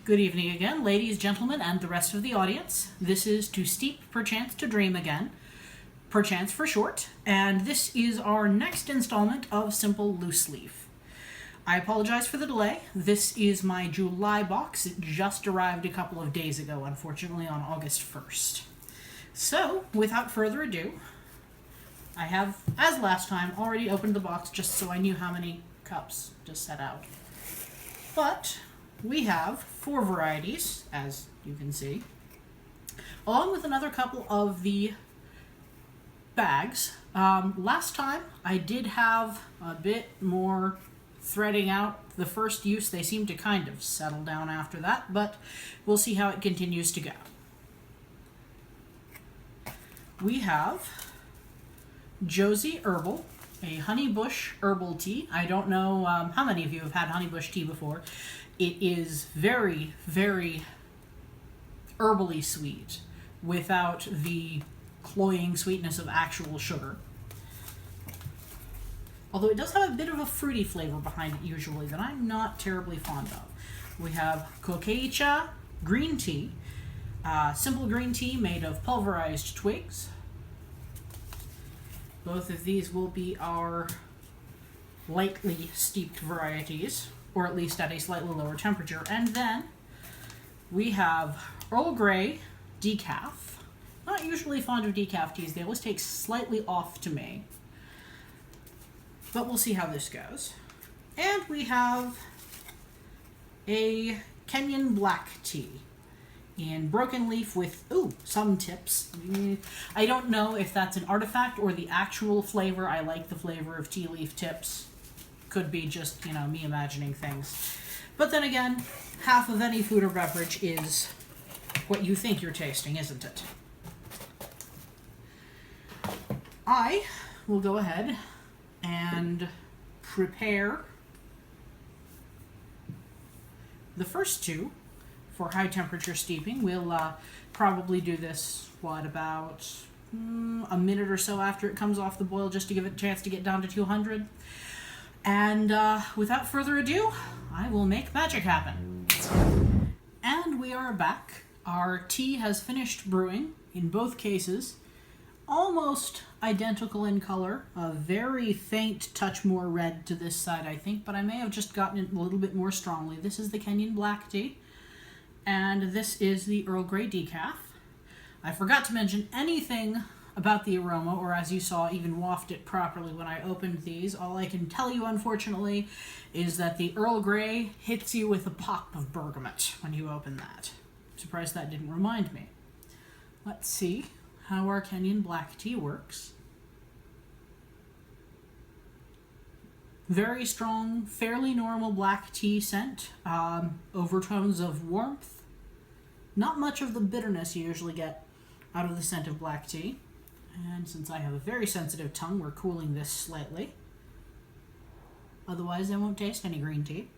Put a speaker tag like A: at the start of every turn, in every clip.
A: Good evening again, ladies, gentlemen, and the rest of the audience. This is To Steep, Perchance to Dream Again, Perchance for short, and this is our next installment of Simple Loose Leaf. I apologize for the delay. This is my July box. It just arrived a couple of days ago, unfortunately, on August 1st. So, without further ado, I have, as last time, already opened the box just so I knew how many cups to set out. But we have 4 varieties, as you can see, along with another couple of the bags. Last time I did have a bit more threading out the first use. They seem to kind of settle down after that, but we'll see how it continues to go. We have Josie Herbal, a honeybush herbal tea. I don't know how many of you have had honeybush tea before. It is very, very herbally sweet without the cloying sweetness of actual sugar. Although it does have a bit of a fruity flavor behind it usually that I'm not terribly fond of. We have Kokeicha green tea, simple green tea made of pulverized twigs. Both of these will be our lightly steeped varieties, or at least at a slightly lower temperature. And then we have Earl Grey decaf. Not usually fond of decaf teas. They always take slightly off to me. But we'll see how this goes. And we have a Kenyan black tea in broken leaf with, some tips. I don't know if that's an artifact or the actual flavor. I like the flavor of tea leaf tips. Could be just, me imagining things. But then again, half of any food or beverage is what you think you're tasting, isn't it? I will go ahead and prepare the first 2 for high temperature steeping. We'll probably do this, about a minute or so after it comes off the boil, just to give it a chance to get down to 200. And without further ado, I will make magic happen. And we are back. Our tea has finished brewing in both cases. Almost identical in color, a very faint touch more red to this side, I think, but I may have just gotten it a little bit more strongly. This is the Kenyan black tea, and this is the Earl Grey decaf. I forgot to mention anything about the aroma, or as you saw, even waft it properly when I opened these. All I can tell you, unfortunately, is that the Earl Grey hits you with a pop of bergamot when you open that. I'm surprised that didn't remind me. Let's see how our Kenyan black tea works. Very strong, fairly normal black tea scent. Overtones of warmth. Not much of the bitterness you usually get out of the scent of black tea. And since I have a very sensitive tongue, we're cooling this slightly. Otherwise, I won't taste any green tea.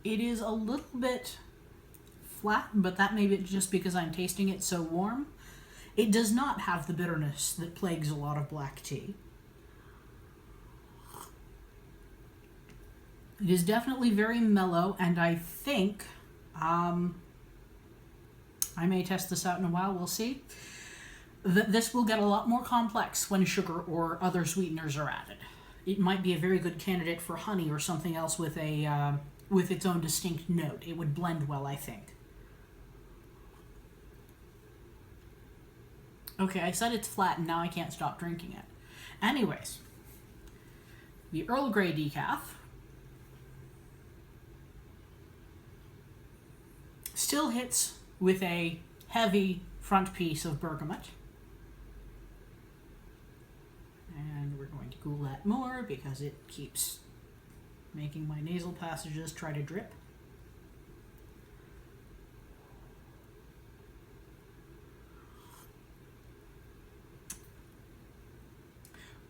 A: It is a little bit flat, but that may be just because I'm tasting it so warm. It does not have the bitterness that plagues a lot of black tea. It is definitely very mellow, and I think, I may test this out in a while, we'll see, that this will get a lot more complex when sugar or other sweeteners are added. It might be a very good candidate for honey or something else with its own distinct note. It would blend well, I think. Okay, I said it's flat, and now I can't stop drinking it. Anyways, the Earl Grey decaf still hits with a heavy front piece of bergamot. And we're going to cool that more because it keeps making my nasal passages try to drip.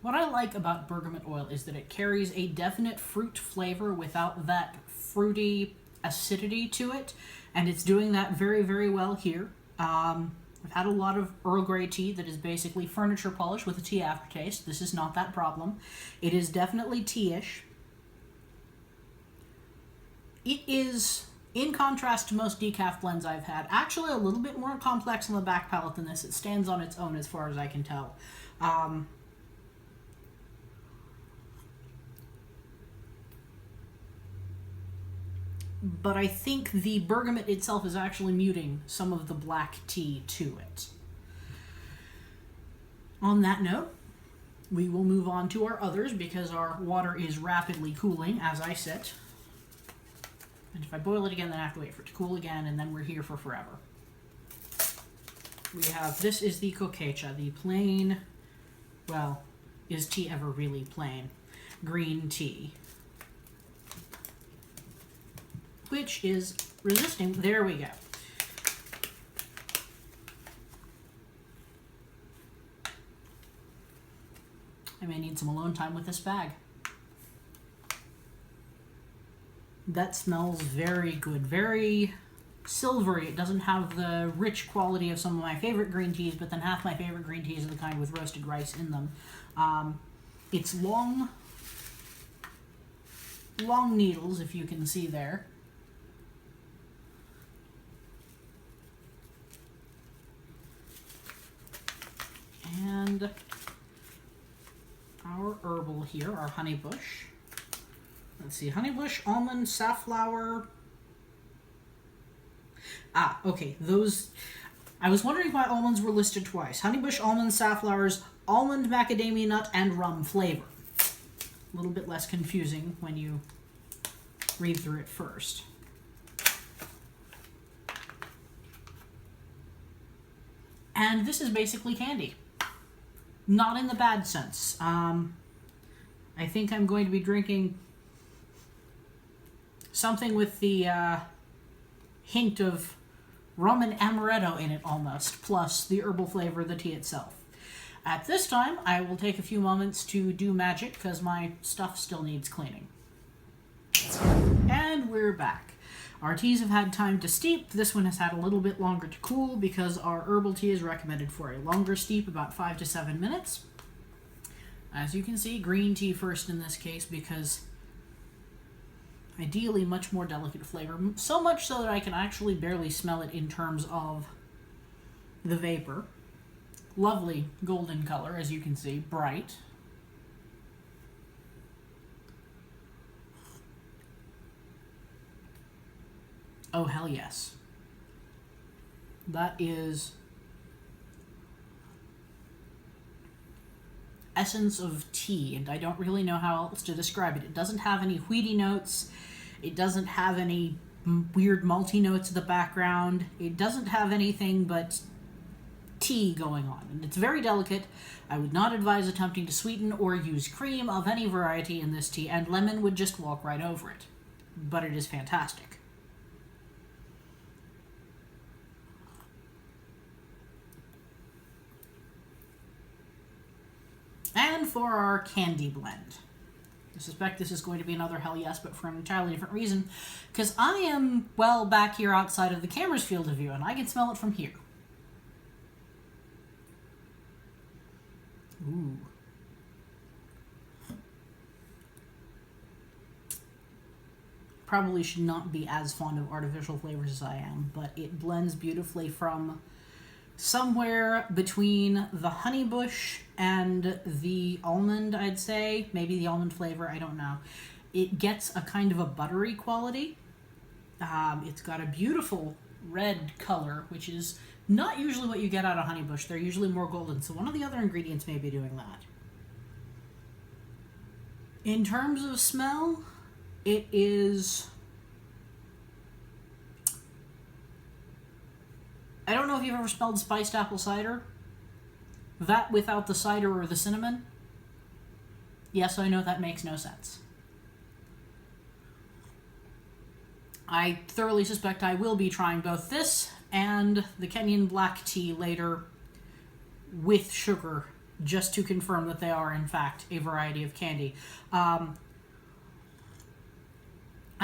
A: What I like about bergamot oil is that it carries a definite fruit flavor without that fruity acidity to it, and it's doing that very, very well here. I've had a lot of Earl Grey tea that is basically furniture polish with a tea aftertaste. This is not that problem. It is definitely tea-ish. It is, in contrast to most decaf blends I've had, actually a little bit more complex on the back palate than this. It stands on its own as far as I can tell. But I think the bergamot itself is actually muting some of the black tea to it. On that note, we will move on to our others because our water is rapidly cooling as I sit. And if I boil it again, then I have to wait for it to cool again, and then we're here for forever. We have, this is the Kokecha, the plain, well, is tea ever really plain? Green tea. Which is resisting. There we go. I may need some alone time with this bag. That smells very good. Very silvery. It doesn't have the rich quality of some of my favorite green teas, but then half my favorite green teas are the kind with roasted rice in them. It's long needles, if you can see there. And our herbal here, our honeybush. Let's see, honeybush, almond, safflower. Ah, okay, those... I was wondering why almonds were listed twice. Honeybush, almond, safflowers, almond, macadamia nut, and rum flavor. A little bit less confusing when you read through it first. And this is basically candy. Not in the bad sense. I think I'm going to be drinking something with the hint of rum and amaretto in it almost, plus the herbal flavor of the tea itself. At this time, I will take a few moments to do magic because my stuff still needs cleaning. And we're back. Our teas have had time to steep. This one has had a little bit longer to cool because our herbal tea is recommended for a longer steep, about 5 to 7 minutes. As you can see, green tea first in this case because ideally much more delicate flavor. So much so that I can actually barely smell it in terms of the vapor. Lovely golden color, as you can see, bright. Oh, hell yes. That is essence of tea, and I don't really know how else to describe it. It doesn't have any wheaty notes. It doesn't have any weird malty notes in the background. It doesn't have anything but tea going on, and it's very delicate. I would not advise attempting to sweeten or use cream of any variety in this tea, and lemon would just walk right over it. But it is fantastic. And for our candy blend. I suspect this is going to be another hell yes, but for an entirely different reason. Because I am, well, back here outside of the camera's field of view, and I can smell it from here. Ooh. Probably should not be as fond of artificial flavors as I am, but it blends beautifully from somewhere between the honeybush and the almond, I'd say. Maybe the almond flavor, I don't know. It gets a kind of a buttery quality. It's got a beautiful red color, which is not usually what you get out of honeybush. They're usually more golden, so one of the other ingredients may be doing that. In terms of smell, it is... I don't know if you've ever smelled spiced apple cider. That without the cider or the cinnamon. Yes, I know that makes no sense. I thoroughly suspect I will be trying both this and the Kenyan black tea later with sugar, just to confirm that they are, in fact, a variety of candy.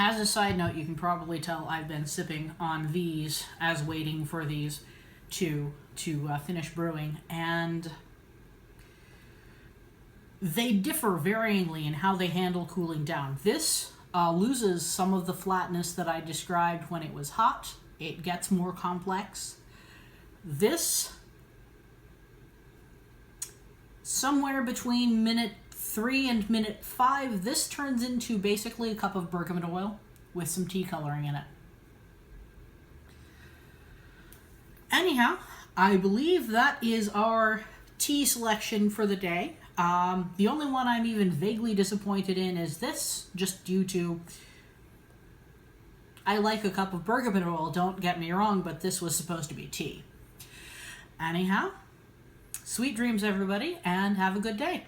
A: As a side note, you can probably tell I've been sipping on these as waiting for these to to finish brewing, and they differ varyingly in how they handle cooling down. This loses some of the flatness that I described when it was hot. It gets more complex. This, somewhere between minute 3 and minute 5, this turns into basically a cup of bergamot oil with some tea coloring in it. Anyhow, I believe that is our tea selection for the day. The only one I'm even vaguely disappointed in is this, just due to... I like a cup of bergamot oil, don't get me wrong, but this was supposed to be tea. Anyhow, sweet dreams, everybody, and have a good day.